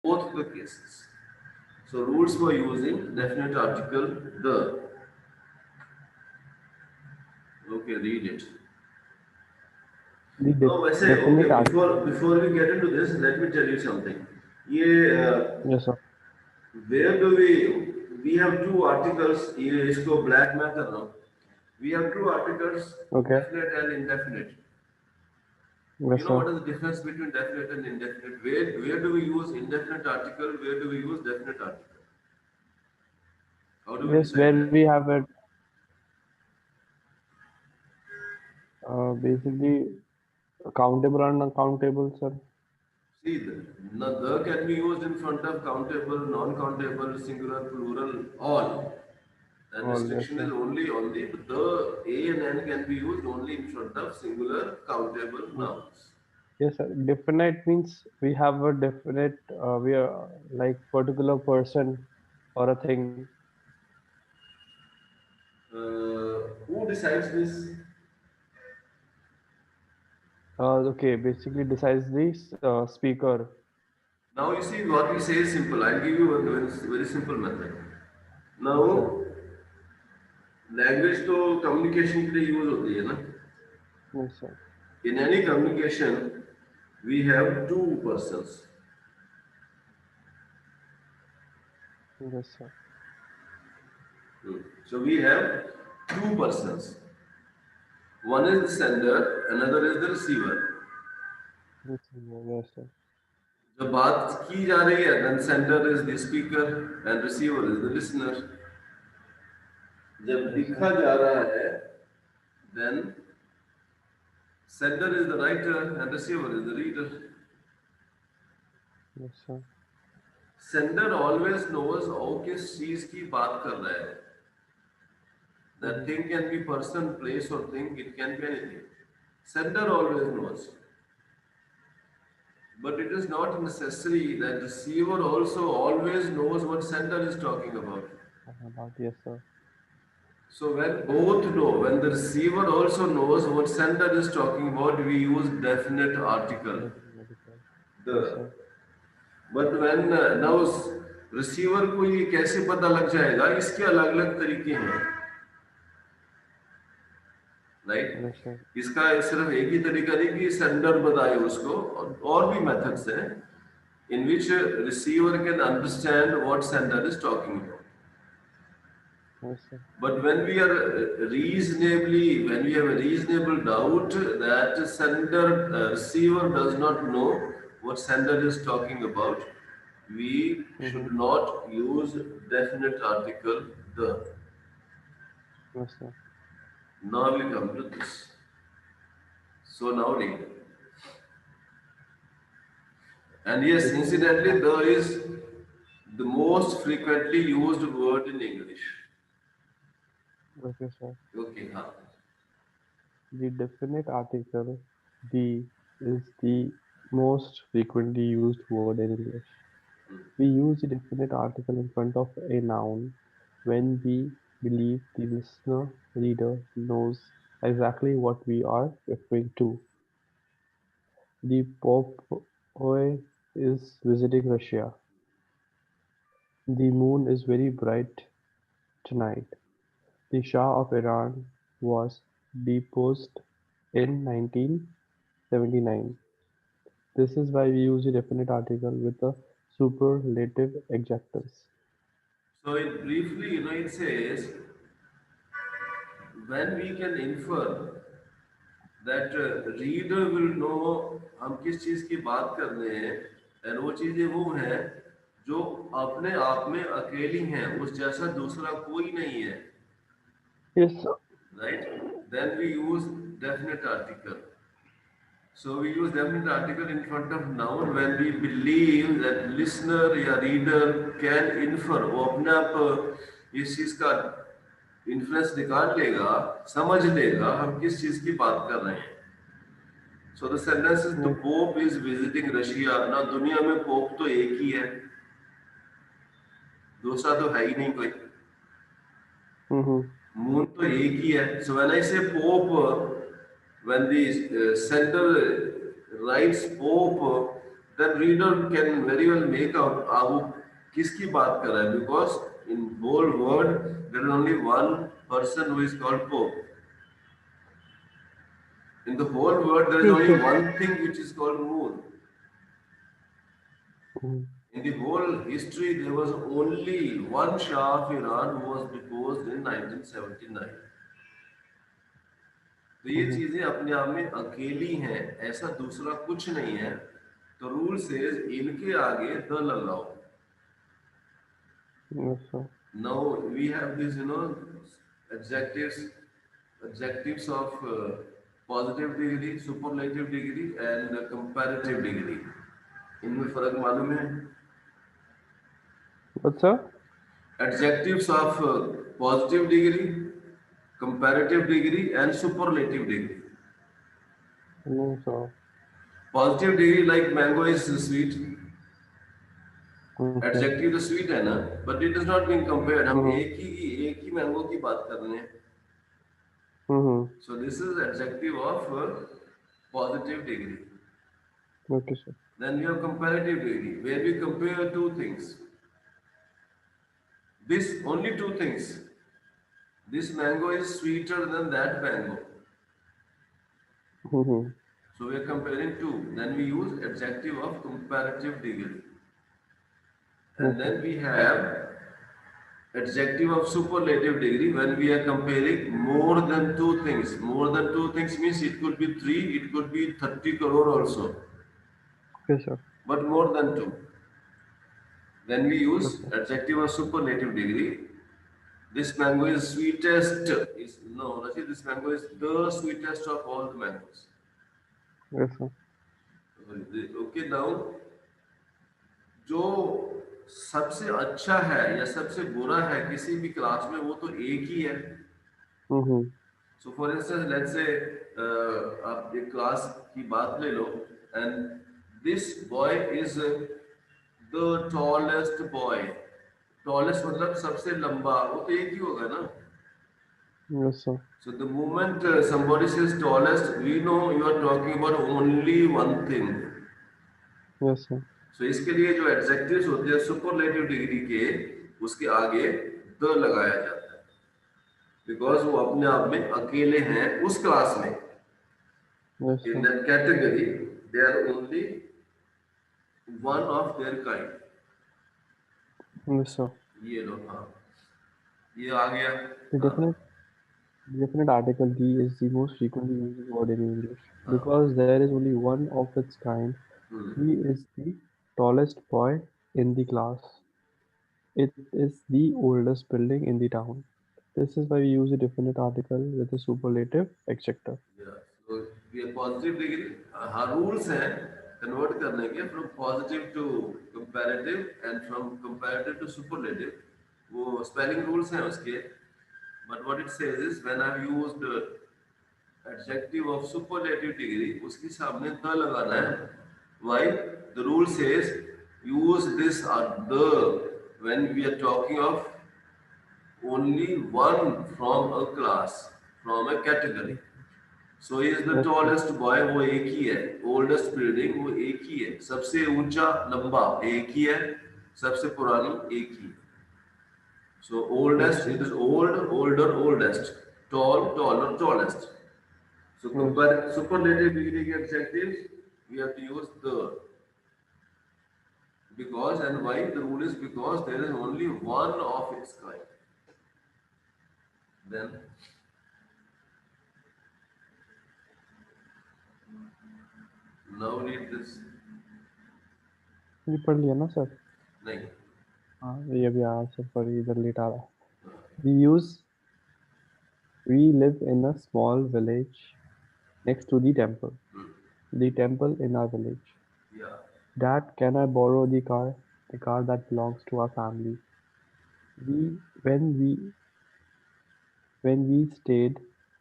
both the cases. So rules for using definite article the. Okay, read it. The No, वैसे okay. definite Before we get into this, let me tell you something. ये yes, sir. where do we have two articles. ये इसको black में कर रहा हूँ. We have two articles, Okay. definite and indefinite. You Yes, know sir. what is the difference between definite and indefinite? Where do we use indefinite article? Where do we use definite article? How do we Yes, decide where that? we have it basically countable and uncountable, sir. See, the can be used in front of countable, non-countable, singular, plural, all. The All yes, restriction is sir. only on the A and N can be used only in front of singular, countable Mm. nouns. Yes, sir. Definite means we have a definite, we are like particular person or a thing. Who decides this? Okay, basically decides the speaker. Now you see what we say is simple. I'll give you a very simple method. Yes, sir. Now, language तो communication के लिए use होती है ना. Yes, sir. In any communication, we have two persons. Yes, sir. So we have two persons. One is the sender, another is the receiver. Yes, sir. Yes, sir. जब बात की जा रही है, then sender is the speaker and receiver is the listener. जब Yes, sir. लिखा जा रहा है, then sender is the writer and receiver is the reader. Yes, sir. Sender always knows वो किस चीज की बात कर रहा है. That Mm-hmm. thing can be person, place, or thing. It can be anything. Sender always knows. But it is not necessary that receiver also always knows what sender is talking about. About yes, sir. So when both know, when the receiver also knows what sender is talking about, we use definite article. Definitely, sir. Yes, The. sir. But when now receiver को ये कैसे पता लग जाएगा? इसके अलग अलग तरीके हैं, Yes, राइट? sir. इसका सिर्फ एक ही तरीका नहीं कि सेंडर बताए उसको, और भी मेथड्स हैं in which a receiver can understand what sender is talking about. Yes, sir. But when we are when we have a reasonable doubt that sender receiver does not know what sender is talking about, we Mm-hmm. should not use definite article the. Yes, sir. Now we come to this. So now read. And yes, Definite. incidentally, the is the most frequently used word in English. Okay, sir. Okay, huh? The definite article the is the most frequently used word in English. We use the definite article in front of a noun when we believe the listener reader knows exactly what we are referring to. The Pope is visiting Russia. The moon is very bright tonight. The Shah of Iran was deposed in 1979. This is why we use the definite article with the superlative adjectives. So it briefly, it says when we can infer that reader will know हम किस चीज की बात कर रहे हैं, and वो चीजें वो हैं जो अपने आप में अकेली हैं, उस जैसा दूसरा कोई नहीं है, Yes, sir. right? Then we use definite article. So we use definite article in front of noun when we believe that listener या reader can infer, वो अपने आप इस चीज का इन्फ्लुएंस निकाल लेगा, समझ लेगा हम किस चीज की बात कर रहे हैं. So the sentence is the Yes. Pope is visiting Russia. Now दुनिया में पोप तो एक ही है, दूसरा तो है ही नहीं कोई. Mm-hmm. मून तो एक ही है. So when I say Pope, when the sender writes Pope, then reader can very well make out वो किसकी बात कर रहा है, because in whole world there is only one person who is called Pope. In the whole world there is Yes, only sir. one thing which is called moon. Mm-hmm. In the whole history there was only one Shah of Iran who was deposed in 1979. तो ये Mm-hmm. चीजें अपने आप में अकेली हैं, ऐसा दूसरा कुछ नहीं है। तो रूल सेज इनके आगे द लगाओ। Yes, sir. Now we have this, adjectives, adjectives of positive degree, superlative degree, and comparative degree. इनमें फर्क मालूम है? What, sir? Adjectives of positive degree, comparative degree, and superlative degree. No, sir. Positive degree like mango is sweet. Okay. Adjective तो sweet है ना, but it is not being compared. हम Mm-hmm. एक ही mango की बात कर रहे हैं। Mm-hmm. So this is adjective of positive degree. Okay, sir. Then we have comparative degree where we compare two things, this only two things, this mango is sweeter than that mango, Mm-hmm. so we are comparing two, then we use adjective of comparative degree, and Yes, sir. then we have adjective of superlative degree when we are comparing more than two things. More than two things means it could be three, it could be 30 crore also, Okay, sir. but more than two. Then we use Okay. adjective of superlative degree. This mango is sweetest. Is no, Rashid, this mango is the sweetest of all the mangoes. Yes, sir. Okay, now जो सबसे अच्छा है या सबसे बुरा है किसी भी क्लास में वो तो एक ही है। Mm-hmm. So for instance let's say आप एक क्लास की बात ले लो, and this boy is the tallest boy. Tallest मतलब सबसे लंबा, वो तो एक ही होगा ना। Yes, sir. So the moment somebody says tallest, we know you are talking about only one thing. Yes, sir. सो इसके लिए जो एडजेक्टिव्स होते हैं सुपरलेटिव डिग्री के, उसके आगे द लगाया जाता है, बिकॉज वो अपने आप में अकेले हैं उस क्लास में। Yes, In sir. that category, they are only one of their kind. Yes, sir. ये लो, हाँ, ये आ गया। The हाँ, definite article the is the most frequently used word in English हाँ, because there is only one of its kind. He is the tallest boy in the class. It is the oldest building in the town. This is why we use a definite article with a superlative adjective. yeah. So ये positive degree, हाँ rules हैं convert करने के, from positive to comparative and from comparative to superlative. वो spelling rules हैं उसके, but what it says is when I have used adjective of superlative degree, उसके सामने the लगाना है। Why? The rule says use this or the when we are talking of only one from a class, from a category. So he is the Yes, sir. tallest boy, वो एक ही है। Oldest building वो एक ही है। सबसे ऊंचा लंबा एक ही है। सबसे पुरानी एक ही है। So Yes, oldest, sir. it is old, older, oldest. Tall, taller, tallest. So Yes, superlative degree adjectives, we have to use the, because, and why the rule is because there is only one of its kind. Then now read this. ये पढ़ लिया ना sir? नहीं, हाँ ये अभी आया sir, पर इधर लेट आ रहा है. We use we live in a small village next to the temple. The temple in our village. yeah. Dad, can I borrow the car? The car that belongs to our family. We when we stayed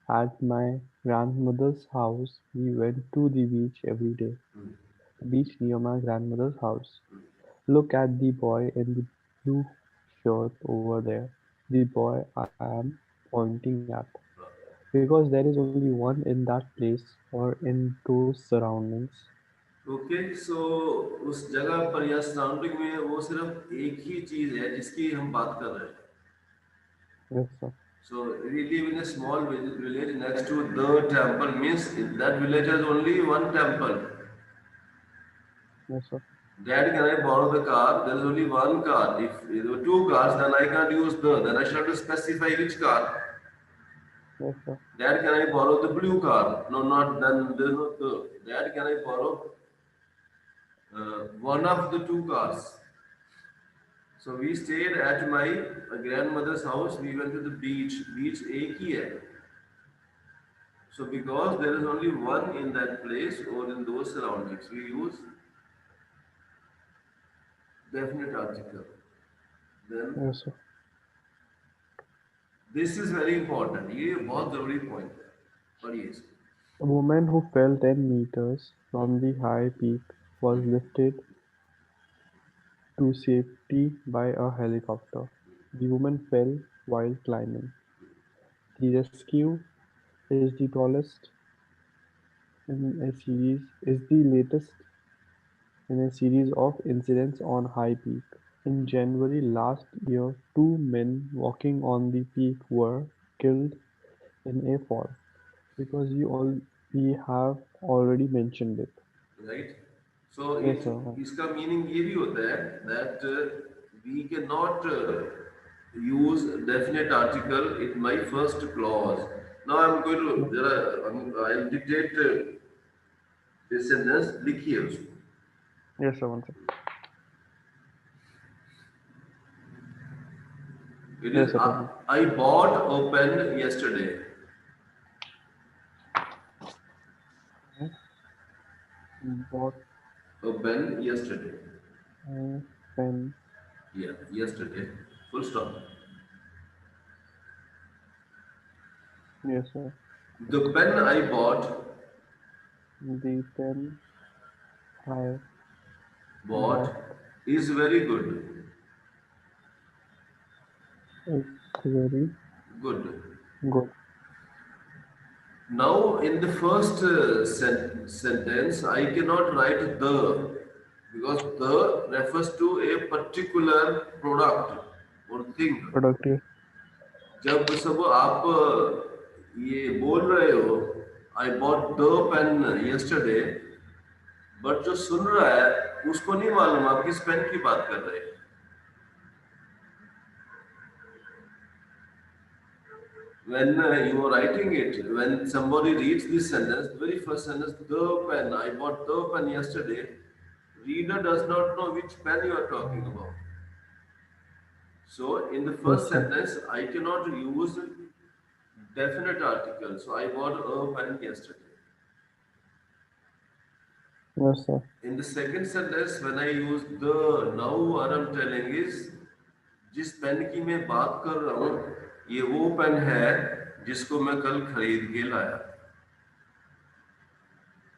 at my grandmother's house, we went to the beach every day. The beach near my grandmother's house. Look at the boy in the blue shirt over there. The boy I am pointing at. Because there is only one in that place or in those surroundings. Okay so उस जगह पर या surrounding में वो सिर्फ एक ही चीज है जिसकी हम बात कर रहे हैं. Yes, sir. So we live in a small village next to the temple means that village has only one temple. Yes, sir. Dad, can I borrow the car? There is only one car. If there were two cars, then I can't use the. Then I should have to specify which car. Yes, sir. Dad, can I borrow the blue car? No, not then. There is no the. Dad, can I borrow one of the two cars? So we stayed at my grandmother's house. We went to the beach. Beach एक ही है. So because there is only one in that place or in those surroundings, we use definite article. Then Yes, sir. this is very important. ये बहुत जरूरी point है. पढ़िए इसको. A woman who fell 10 meters from the high peak was lifted to safety by a helicopter. The woman fell while climbing. The rescue is the tallest in a series is the latest in a series of incidents on High Peak. In January last year, two men walking on the peak were killed in a fall. Because we have already mentioned it. Right? So Yes, it sir. इसका meaning ये भी होता है that we cannot use definite article in my first clause. Now I'm going to No. I'll dictate this sentence. लिखिए उसको. Yes, sir. One second. It Yes, is sir. Tell me. I bought a pen yesterday. I bought A pen yesterday. a pen. Yeah, yesterday. Full stop. Yes, sir. The pen I bought The pen I bought bought is very good. is very Good. good. Now, in the first sentence, I cannot write the because the refers to a particular product or thing. Productive. जब सब आप ये बोल रहे हो I bought the pen yesterday but जो सुन रहा है उसको नहीं मालूम आप किस पेन की बात कर रहे हैं. When you are writing it, when somebody reads this sentence, the very first sentence, the pen, I bought the pen yesterday, reader does not know which pen you are talking about. So in the first Yes, sir. sentence, I cannot use definite article. So I bought a pen yesterday. Yes, sir. In the second sentence, when I use the, now what I'm telling is, जिस pen की मैं बात कर रहा हूँ, ये वो pen है जिसको मैं कल खरीद के लाया.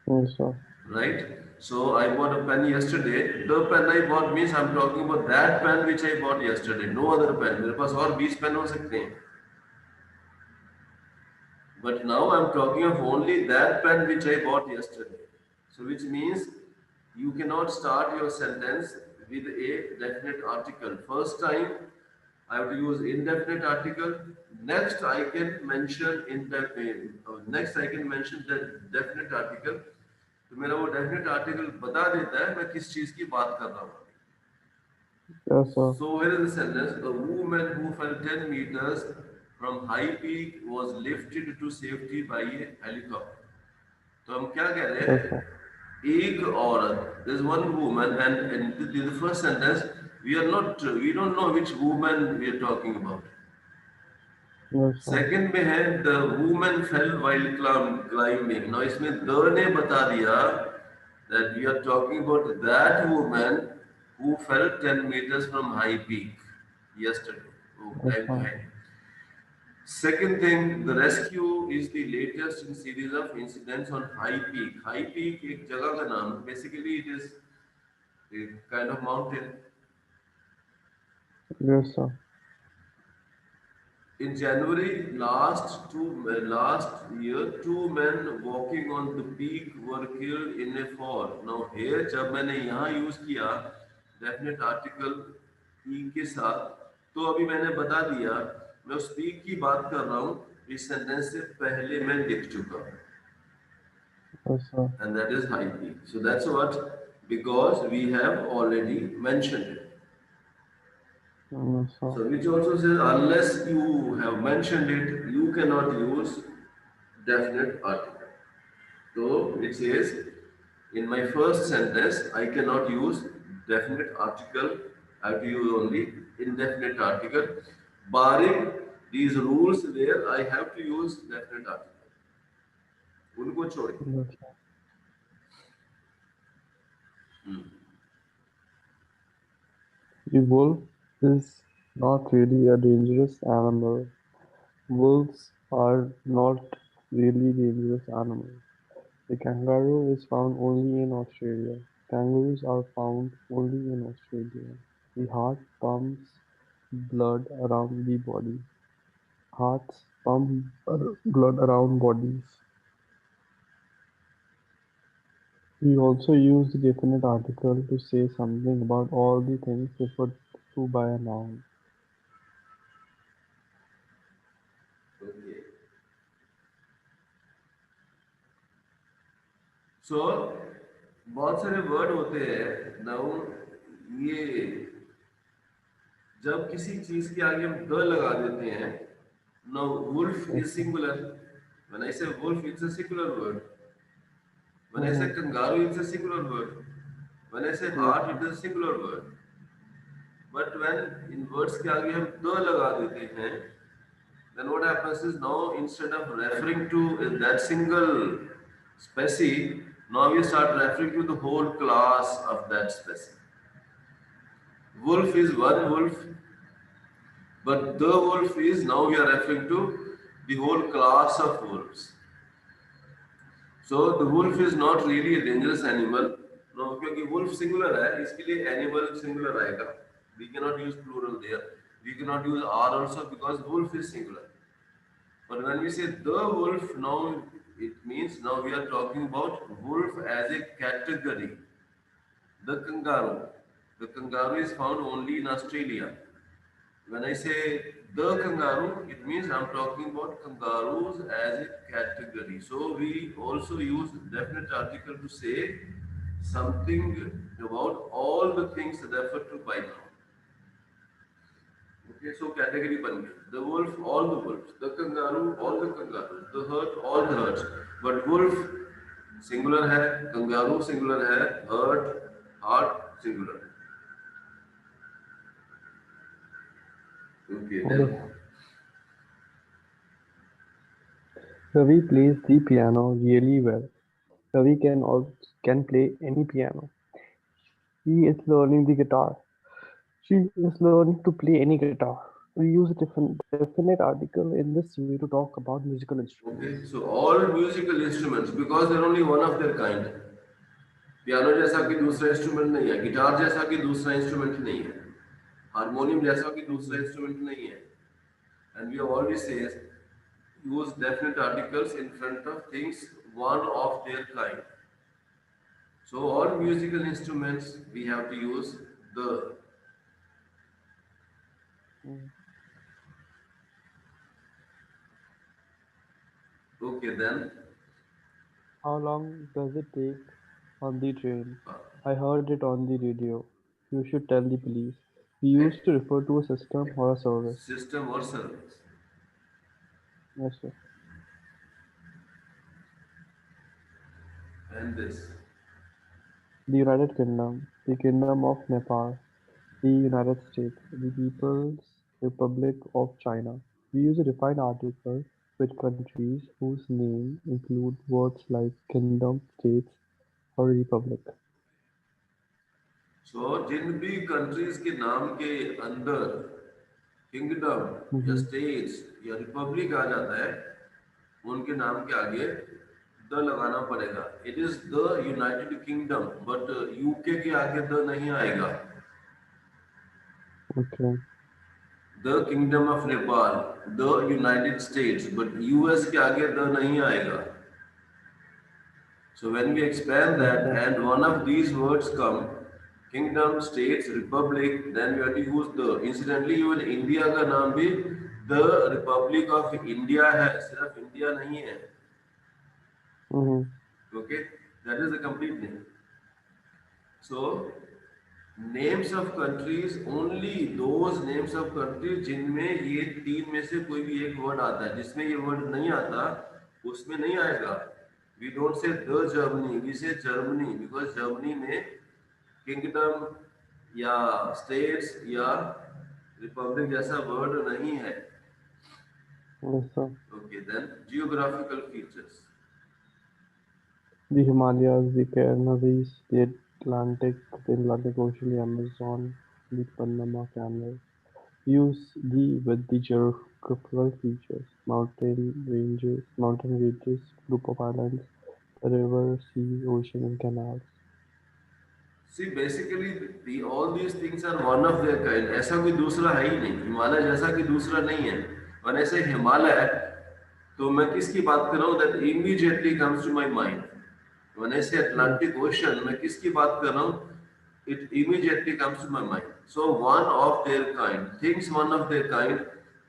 Yes, sir. Right? So I bought a pen yesterday. The pen I bought means I'm talking about that pen which I bought yesterday. No other pen. मेरे पास और 20 पेन हो सकते हैं. But now I'm talking of only that pen which I bought yesterday. So which means you cannot start your sentence with a definite article. First time I have to use indefinite article. Next I can mention next I can mention the definite article. तो मेरा वो definite article बता देता है मैं किस चीज की बात कर रहा हूँ. Yes, sir. So here is the sentence: a woman who fell 10 meters from high peak was lifted to safety by a helicopter. तो हम क्या कह रहे Yes, हैं? sir. एक औरत, there is one woman, and in the first sentence we don't know which woman we are talking about. Yes, sir. Second में है the woman fell while climbing. Now इसमें द ने बता दिया that we are talking about that woman who fell 10 meters from high peak yesterday. वो Yes, time तो sir. है. Second thing, the rescue is the latest in series of incidents on high peak. High peak एक जगह का नाम. Basically, it is a kind of mountain. Yes, sir. In January last year, two men walking on the peak were killed in a fall. Now here जब मैंने यहाँ use किया definite article peak के साथ, तो अभी मैंने बता दिया मैं उस peak की बात कर रहा हूँ इस सेंटेंस से पहले मैं लिख चुका हूँ, Yes, sir. and that is high peak. So that's what, because we have already mentioned it. Yes, sir. So which also says unless you have mentioned it, you cannot use definite article. So it says in my first sentence I cannot use definite article. I have to use only indefinite article, barring these rules where I have to use definite article. उनको छोड़ के. Yes, sir. The wolf is not really a dangerous animal. Wolves are not really dangerous animals. The kangaroo is found only in Australia. Kangaroos are found only in Australia. The heart pumps blood around the body. Hearts pump blood around bodies. We also use the definite article to say something about all the things referred to by a noun. Okay. So बहुत सारे word होते हैं noun, ये जब किसी चीज के आगे हम द लगा देते हैं. No, wolf is Yes, sir. Singular. When I say wolf it's a singular word. When I say Mhm. Kangaroo it's a singular word. When I say Yes, heart sir. It is a singular word. But when इन words के आगे हम the लगा देते हैं, then what happens is now instead of referring to that single species, now we start referring to the whole class of that species. Wolf is one wolf, but the wolf is, now we are referring to the whole class of wolves. So the wolf is not really a dangerous animal. No, क्योंकि wolf singular है, इसके लिए animal singular आएगा. We cannot use plural there. We cannot use R also because wolf is singular. But when we say the wolf, now it means now we are talking about wolf as a category. The kangaroo. The kangaroo is found only in Australia. When I say the kangaroo, it means I'm talking about kangaroos as a category. So we also use definite article to say something about all the things referred to by now. Okay, so category बन गया. The wolf, all the wolves. The kangaroo, all the kangaroos. The herd, all the herds. But wolf singular है, kangaroo singular है, herd, heart singular है. Okay, Okay. then. Ravi plays the piano really well. Ravi can play any piano. He is learning the guitar. She is learning to play any guitar. We use a definite article in this way to talk about musical Okay, instruments. so all musical instruments because they're only one of their kind. Piano जैसा कि दूसरा instrument नहीं है, guitar जैसा कि दूसरा instrument नहीं है, हारमोनियम जैसा कि दूसरा Mm. इंस्ट्रूमेंट नहीं है. And we have always says use definite articles in front of things one of their kind. So all musical instruments we have to use the. Mm. Okay, then. How long does it take on the train? uh, I heard it on the radio. You should tell the police. We used to refer to a system or a service. System or service. Yes, sir. And this. The United Kingdom, the Kingdom of Nepal, the United States, the People's Republic of China. We use a defined article with countries whose name include words like kingdom, states, or republic. So जिन भी countries के नाम के अंदर kingdom या Mhm. States या Republic आ जाता है, उनके नाम के आगे द लगाना पड़ेगा. It is the United kingdom, but UK के आगे द नहीं आएगा. Okay. The kingdom of Nepal, the United States, but US के आगे द नहीं आएगा. So when we expand Yes, that sir. and one of these words come, kingdom, states, republic, then we have to use the. Incidentally, even India का नाम भी the Republic of India है, सिर्फ India नहीं है. Mm-hmm. Okay, that is the complete name. So names of countries, only those names of countries जिनमें ये तीन में से कोई भी एक वर्ड आता है. जिसमें ये वर्ड नहीं आता उसमें नहीं आएगा. We don't say the Germany, we say Germany because Germany में किंगडम या स्टेट्स या रिपब्लिक जैसा वर्ड नहीं है. Yes, sir. Okay then geographical features. The Himalayas, the Carnaries, the Atlantic Ocean, the Amazon, the Panama Canal. Use the with the geographical features, mountain ranges, group of islands, the river, sea, ocean, and canals. See basically all these things are one of their kind. ऐसा कोई दूसरा है ही नहीं. हिमालय जैसा कि दूसरा नहीं है. और ऐसे हिमालय तो मैं किसकी बात कर रहा हूँ that immediately comes to my mind. When I say Yes, Atlantic ocean मैं किसकी बात कर रहा हूँ. It immediately comes to my mind. So one of their kind things one of their kind.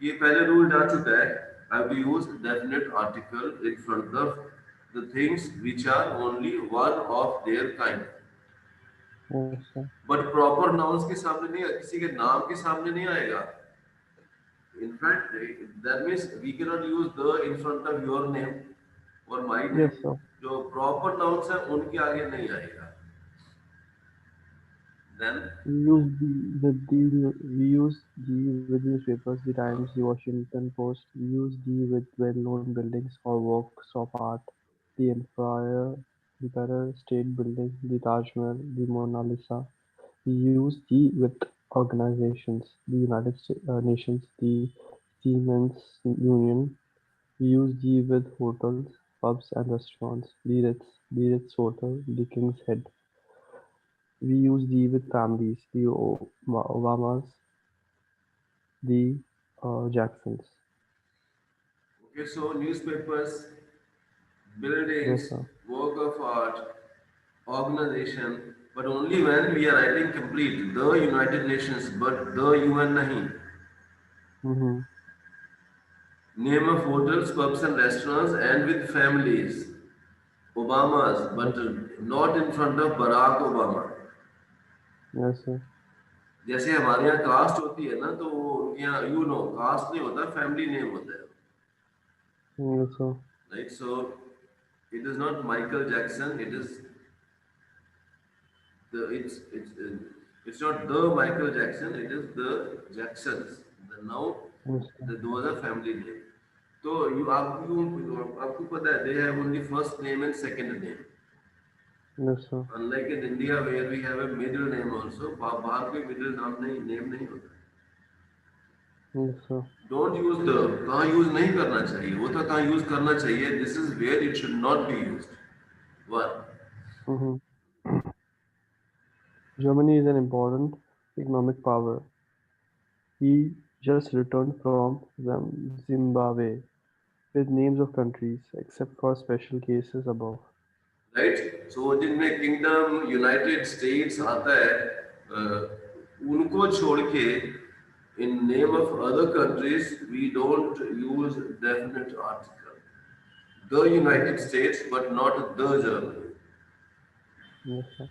ये पहले रूल जा चुका है. I will use definite article in front of the things which are only one of their kind. yes, sir. But proper nouns के सामने नहीं, किसी के नाम के सामने नहीं आएगा. In fact that means we can not use the in front of your name or my name. Yes, sir. जो प्रॉपर नाउन्स है उनके आगे नहीं आएगा. Then We use the with newspapers, the Times, the Washington Post. We use the with well-known buildings or works of art, the Empire State Building, the Taj Mahal, the Mona Lisa. We use the with organizations, the Nations, the Seamen's Union. We use the with hotels, pubs and restaurants, the Ritz Hotel, the King's Head. We use the with families, the Obamas, the Jacksons. okay, so newspapers, Yes, buildings, sir. work of art, organization, but only when we are writing complete the United Nations, but the UN nahi. Mm-hmm. Name of hotels, pubs and restaurants and with families. Obamas, Yes, but not in front of Barack Obama. yes, sir. जैसे हमारे यहाँ cast होती है ना तो वो उनके यहाँ यू नो कास्ट नहीं होता, फैमिली नेम होता है. Yes, sir. Right. So it is not Michael Jackson, it is the it's not the Michael Jackson, it is the Jacksons. The now Yes, sir. those are family name. तो you आपको पता है they have only first name and second name. Yes, sir. Unlike in India where we have a middle name also, बाहर कोई middle नाम नहीं name नहीं होता. Yes, sir. Don't use the. कहाँ यूज नहीं करना चाहिए, वो तो कहाँ यूज करना चाहिए. This is where it should not be use. One. Mm-hmm. Germany is an important economic power. He just returned from Zimbabwe with names of countries, except for special cases above. Right. So जिनमें Kingdom United States आता है उनको छोड़ के in name of other countries we don't use definite article. The United States but not the Germany. Yes, sir.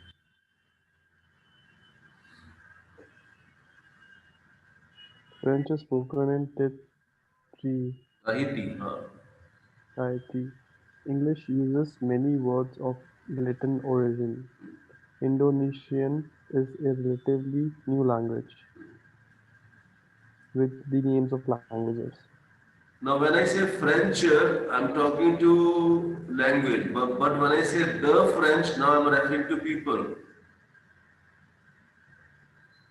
French is spoken in Tiptree, Haiti. हाँ. Haiti. English uses many words of Latin origin. Indonesian is a relatively new language with the names of languages. Now, when I say French, I'm talking to language. But when I say the French, now I'm referring to people.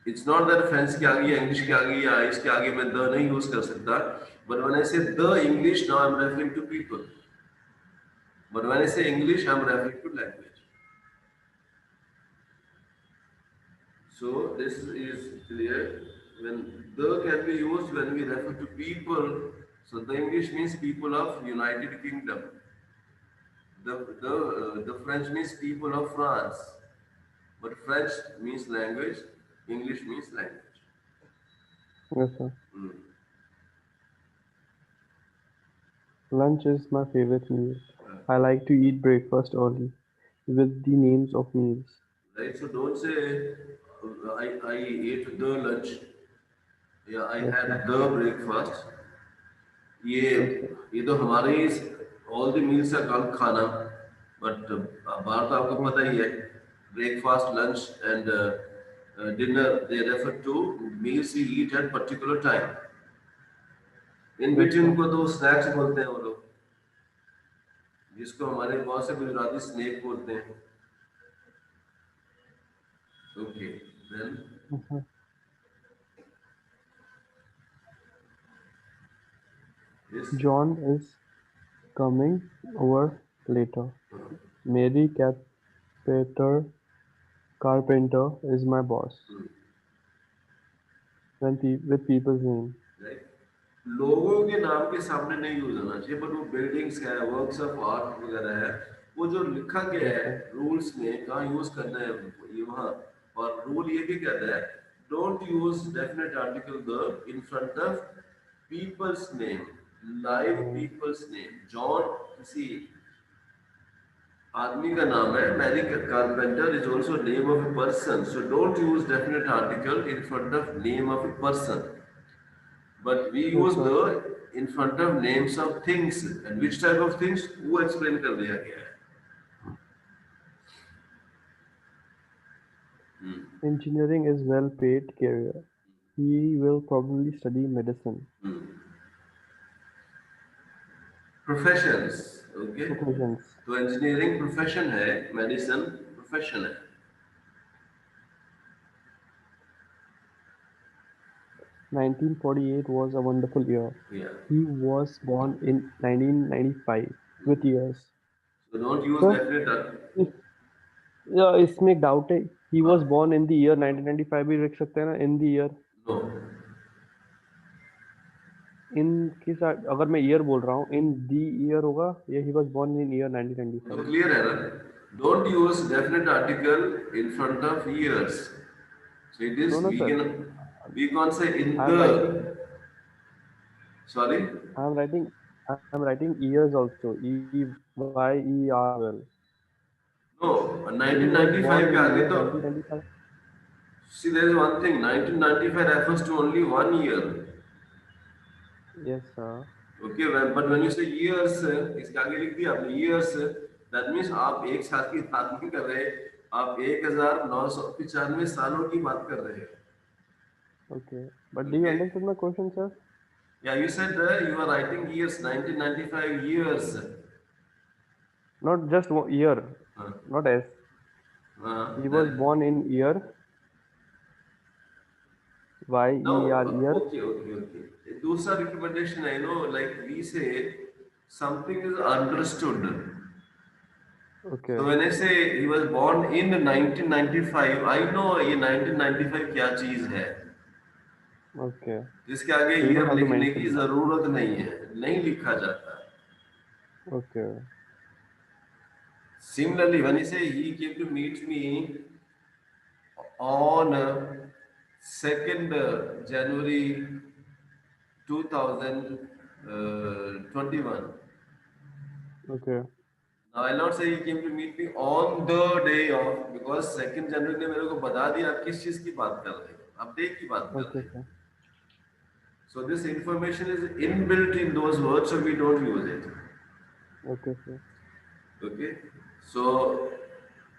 It's not that French के आगे या English के आगे या इसके आगे मैं the नहीं use कर सकता. But when I say the English, now I'm referring to people. But when I say English, I'm referring to language. So this is clear. When The can be used when we refer to people. So the English means people of United Kingdom. The French means people of France. But French means language, English means language. Yes, sir. Mm. Lunch is my favorite meal. I like to eat breakfast early with the names of meals. Right? So don't say I ate the lunch. Yeah, I Yes, sir. had the breakfast. ये Yes, sir. ये तो हमारे ही all the meals का कल खाना but बाहर तो आपको पता Mm-hmm. ही है breakfast lunch and dinner they refer two meals you eat at particular time in Yes, between sir. को तो स्नैक्स बोलते हैं वो लोग जिसको हमारे बहुत से गुजराती स्नैक बोलते हैं okay then Mhm. Yes John is coming over later. Mary Carpenter is my boss. With people's name. Right लोगों के नाम के सामने नहीं यूज होना चाहिए बट वो बिल्डिंग्स है वर्क्स ऑफ आर्ट वगैरह है वो जो लिखा गया Yes, है sir. रूल्स में कहाँ यूज करना है उनको ये वहाँ और रूल ये भी कहता है don't use definite article the in front of people's name live Mm. People's name John किसी आदमी का नाम है Mary Carpenter is also name of a person so don't use definite article in front of name of a person but we Yes, use sir. the in front of names of things and which type of things वो explain कर दिया गया है Engineering is well paid career. He will probably study medicine. Professions okay Professions. तो engineering profession है medicine profession है 1948 was a wonderful year. या He was born in 1995 with years. So don't use Sir, definite इस या इसमें एक doubt है. He हाँ was born in the year 1995 भी लिख सकते हैं ना in the year. No In के साथ अगर मैं ईयर बोल रहा हूँ in the year होगा या he was born in year तो 1995. क्लियर है ना don't use definite article in front of years so it No, is no, sir. We कौन से इन I'm writing. The sorry I'm writing. I'm writing years also. Years. No He was born 1995 के in आगे year तो 1995. see, there is one thing. 1995 refers to only 1 year. Yes, sir. Okay, but when you say years, इसके आगे लिख दिया आपने years. That means आप एक साल की बात नहीं कर रहे, आप 1995 सालों की बात कर रहे हैं. Okay. But do you Okay. understand my question, sir? Yeah, you said you are writing years, 1995 years. Not just one year, Uh, not S. He was then born in year, now, Y-E-R year. okay. दूसरा recommendation है, like we say, something is understood. Okay, So when I say he was born in 1995, I know ये 1995 क्या चीज है okay. जिसके आगे So you don't year have to लिखने की mention that. जरूरत नहीं है नहीं लिखा जाता Okay, Similarly, when I say he came to meet me on 2nd January 2021. okay, Now I'll not say he came to meet me on the day of because 2nd January ने मेरे को बता दिया आप किस चीज की बात कर रहे हो आप डे की बात कर okay, रहे हो sir. So this information is inbuilt in those words, so we don't use it. Okay, sir. Okay. So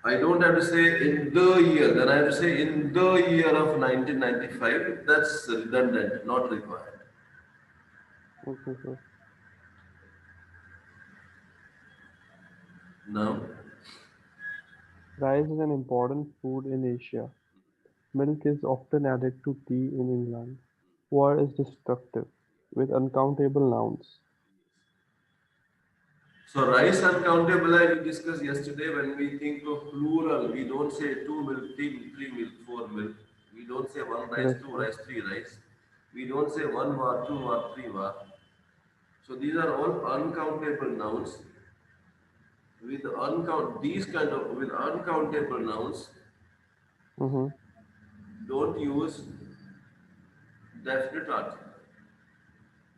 I don't have to say in the year. Then I have to say in the year of 1995. That's redundant, not required. Okay, sir. Now, Rice is an important food in Asia. Milk is often added to tea in England. War is destructive, with uncountable nouns. so rice uncountable. We discussed yesterday when we think of plural, we don't say two milk, three milk, four milk. We don't say one rice, Yes, two sir. rice, three rice. We don't say one var, two var, three var. So these are all uncountable nouns. With uncountable nouns, Mm-hmm. don't use definite article.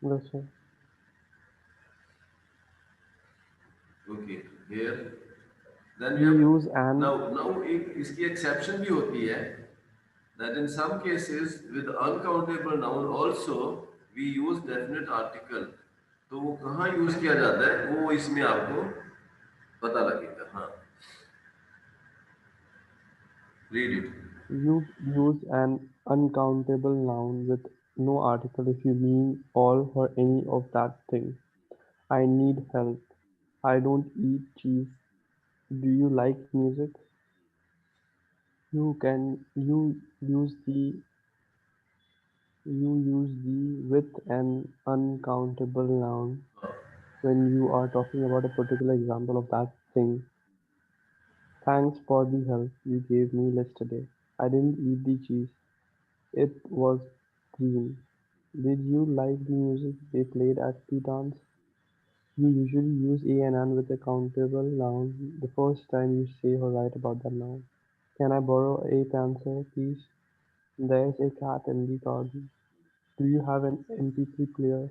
Yes, sir. Okay, here. Then we We have use an. now एक इसकी exception भी होती है that in some cases with uncountable noun also we use definite article. तो वो कहाँ use किया जाता है वो इसमें आपको पता लगेगा. हाँ, read it. You use an uncountable noun with no article if you mean all or any of that thing. I need help. I don't eat cheese. Do you like music? You use the with an uncountable noun when you are talking about a particular example of that thing. Thanks for the help you gave me yesterday. I didn't eat the cheese. It was green. Did you like the music they played at the dance? You usually use a and an with a countable noun the first time you say or write about that noun. Can I borrow a pencil, please? There's a cat in the garden. Do you have an MP3 player?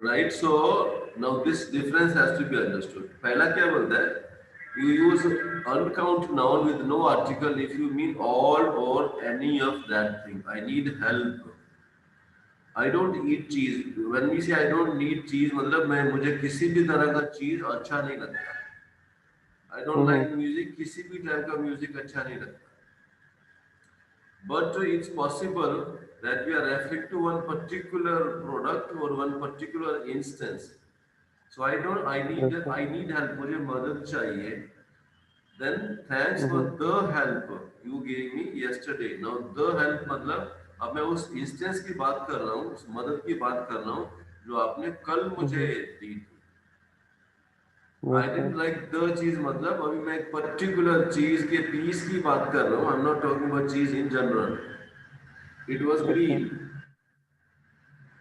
Right, so now this difference has to be understood. पहला क्या बोलता है? You use uncount noun with no article if you mean all or any of that thing. I need help. I don't eat cheese. When we say I don't need cheese, मतलब मैं मुझे किसी भी तरह का चीज अच्छा नहीं लगता. I don't like Mm-hmm. music. किसी भी टाइप का म्यूजिक अच्छा नहीं लगता. But it's possible that we are referring to one particular product or one particular instance. So I don't. Yes, sir. I need help. मुझे मदद चाहिए. Then thanks for Mm-hmm. the help you gave me yesterday. Now the help मतलब अब मैं उस instance की बात कर रहा हूँ, उस मदद की बात कर रहा हूँ जो आपने कल मुझे Mm-hmm. दी थी. Yes, I sir. Didn't like the cheese मतलब अभी मैं एक पर्टिकुलर चीज के पीस की बात कर रहा हूँ. I am not talking about चीज in general. It was Yes, sir. Green.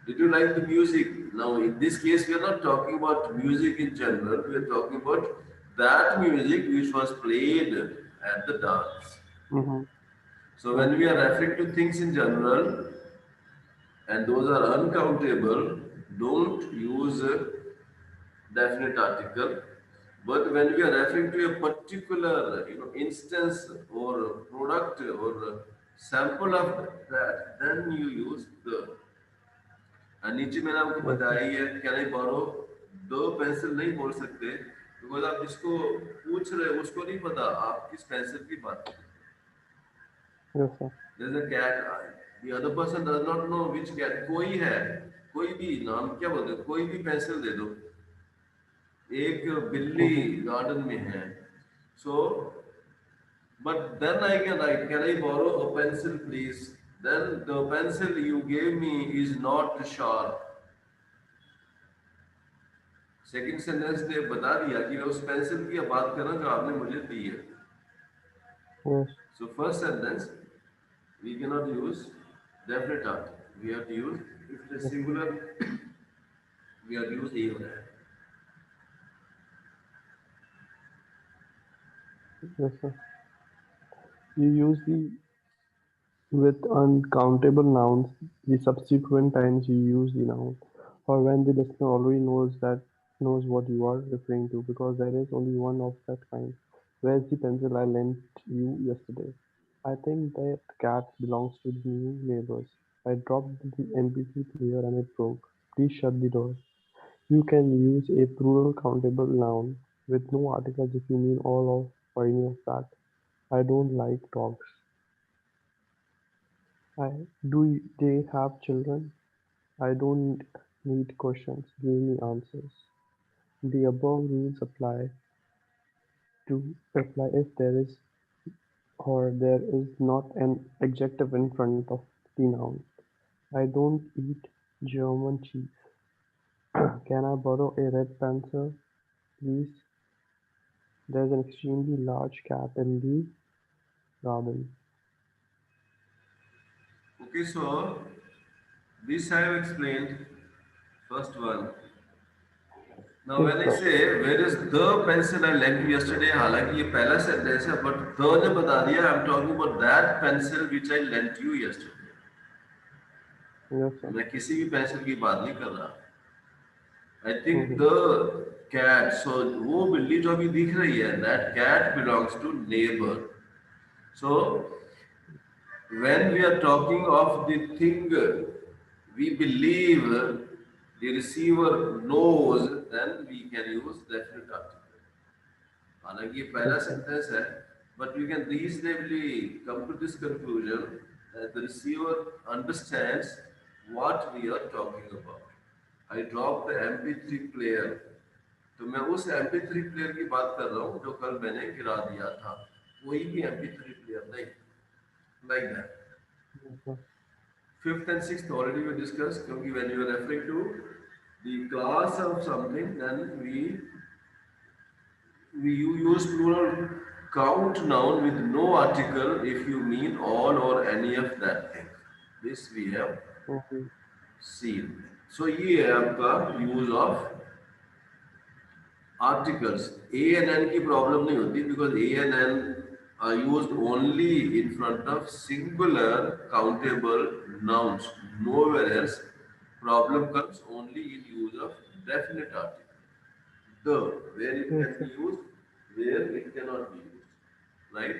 Did you like the music? Now, in this case, we are not talking about music in general. We are talking about that music which was played at the dance. Mm-hmm. So, Yes, when we sir. are referring to things in general and those are uncountable, don't use a definite article. But when we are referring to a particular, instance or product or sample of that, then you use the. नीचे मैंने आपको Yes, sir. बताया ही है can I बोरो. दो pencil नहीं बोल सकते because आप जिसको पूछ रहे हो उसको नहीं पता आप किस पेंसिल की बात कर. Yes, sir. There's a cat. The other person does not know which cat. कोई है, कोई भी नाम क्या बोलते हैं, कोई भी पेंसिल दे दो. एक बिल्ली Mm-hmm. गार्डन में है. सो but then I can write, can I borrow a pencil please? Then the pencil you gave me is not sharp. Second sentence ने बता दिया कि मैं उस पेंसिल की बात कर रहा हूँ जो आपने मुझे दी है. Yes. So first sentence we cannot use definite article. We have to use, if it is Yes, sir. singular, we have to use he or that. Yes, sir. You use the with uncountable nouns the subsequent times you use the noun, or when the listener already knows what you are referring to, because there is only one of that kind. Where's the pencil I lent you yesterday? I think that cat belongs to the new neighbors. I dropped the MP3 player and it broke. Please shut the door. You can use a plural countable noun with no articles if you mean all of or any of that. I don't like dogs. Do they have children? I don't need questions, give me answers. The above rules apply if there is or there is not an adjective in front of the noun. I don't eat German cheese. Can I borrow a red pencil, please? There's an extremely large cat in the garden. Okay, so This I have explained. First one. Now Yes, when I sir. say where is the pencil I lent you yesterday, हालांकि ये पहला sentence है, but the ने बता दिया. I'm talking about that pencil which I lent you yesterday. Yes, sir. मैं किसी भी पेंसिल की बात नहीं कर रहा. I think Mm-hmm. the cat. So वो बिल्ली जो अभी दिख रही है, that cat belongs to neighbor. So when we are talking of the thing we believe the receiver knows, then we can use definite article. हालांकि ये पहला Yes, sir. सेंटेंस है, but we can reasonably come to this conclusion that the receiver understands what we are talking about. I dropped the MP3 player. तो मैं उस MP3 player की बात कर रहा हूँ जो कल मैंने गिरा दिया था. कोई भी MP3 प्लेयर नहीं. Like that. Yes, sir. Fifth and sixth already we discussed. Because when you are referring to the class of something, then we you use plural count noun with no article if you mean all or any of that thing. This we have Mm-hmm. seen. So ये है आपका use of articles. A and N की problem नहीं होती because A and N are used only in front of singular countable nouns. Nowhere else. Problem comes only in use of definite article. The, where it Yes, can be sir. used, where it cannot be used. Right?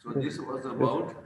So Yes, this was yes, about